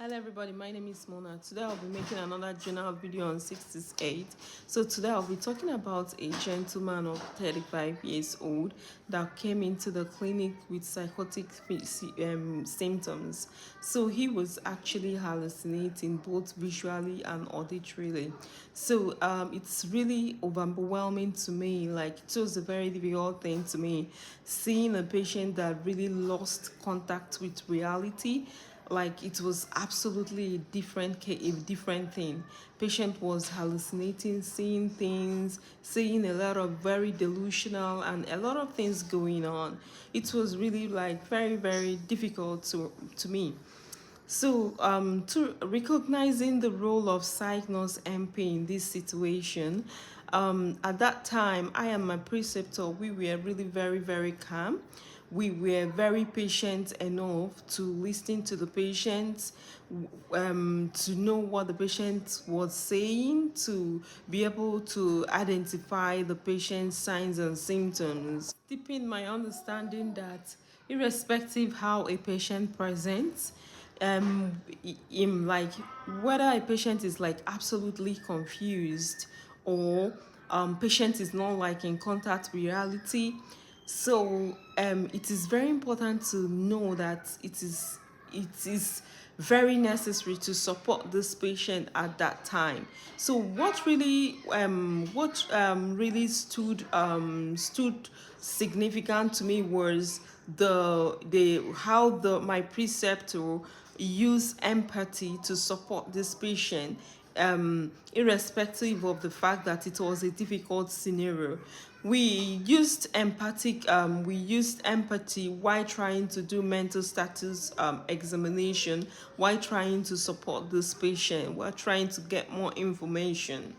Hello everybody, my name is Mona. Today I'll be making another general video on 68. So today I'll be talking about a gentleman of 35 years old that came into the clinic with psychotic symptoms. So he was actually hallucinating both visually and auditorily. So it's really overwhelming to me. Like, it was a very difficult thing to me seeing a patient that really lost contact with reality. Like, it was absolutely a different thing. Patient was hallucinating, seeing things, seeing a lot of very delusional and a lot of things going on. It was really like very difficult to me. So, to recognizing the role of psych nurse MP in this situation, at that time, I and my preceptor, we were really very calm. We were very patient enough to listen to the patient, to know what the patient was saying, to be able to identify the patient's signs and symptoms. Deepen my understanding that irrespective how a patient presents, in like whether a patient is like absolutely confused or patient is not like in contact reality. So it is very important to know that it is very necessary to support this patient at that time. So what really stood significant to me was the how the my preceptor use empathy to support this patient, irrespective of the fact that it was a difficult scenario. We used empathy while trying to do mental status examination, while trying to support this patient, while trying to get more information.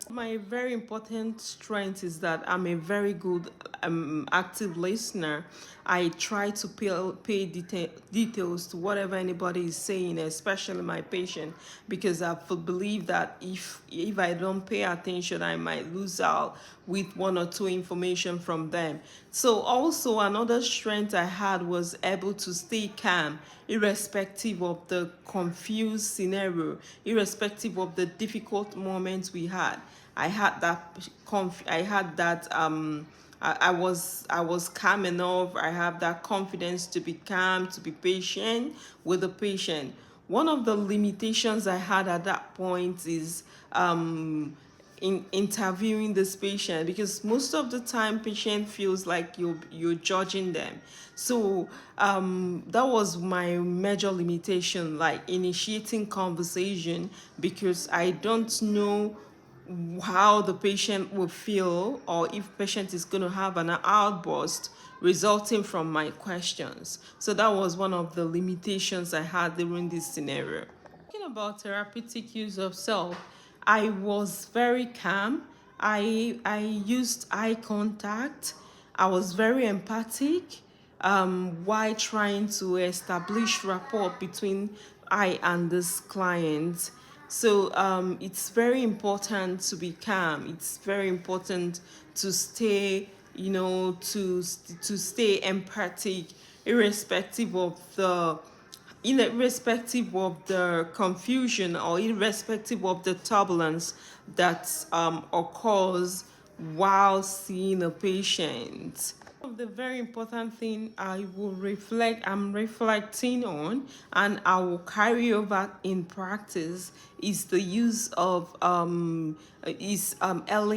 My very important strength is that I'm a very good active listener. I try to pay details to whatever anybody is saying, especially my patient, because I believe that if I don't pay attention, I might lose out with one or two information from them. So also another strength I had was able to stay calm irrespective of the confused scenario, irrespective of the difficult moments we had. I had that I had that I was calm enough. I have that confidence to be calm, to be patient with the patient. One of the limitations I had at that point is in interviewing this patient, because most of the time patient feels like you're judging them. So that was my major limitation, like initiating conversation, because I don't know how the patient will feel, or if patient is going to have an outburst resulting from my questions. So that was one of the limitations I had during this scenario. Talking about therapeutic use of self, I was very calm. I used eye contact. I was very empathic, while trying to establish rapport between I and this client. So it's very important to be calm. It's very important to stay, to stay empathic, irrespective of the irrespective of the confusion, or irrespective of the turbulence that occurs while seeing a patient. One of the very important thing I'm reflecting on, and I will carry over in practice, is the use of early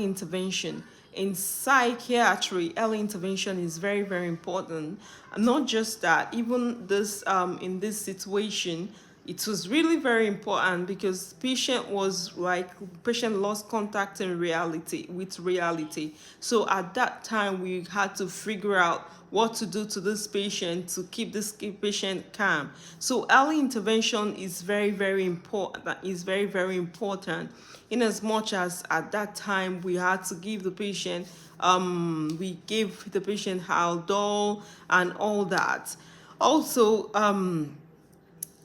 intervention. In psychiatry, early intervention is very important. Not just that, even this in this situation, it was really very important, because patient lost contact in reality with reality. So at that time we had to figure out what to do to this patient to keep this patient calm. So early intervention is very important, in as much as at that time we had to give the patient we gave the patient Haldol and all that. Also,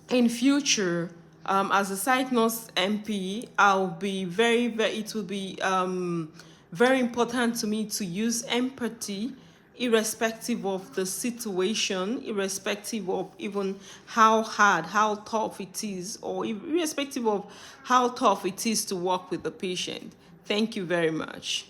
in future, as a psych nurse MP, I'll be it will be very important to me to use empathy irrespective of the situation, irrespective of even how hard, how tough it is, or irrespective of how tough it is to work with the patient. Thank you very much.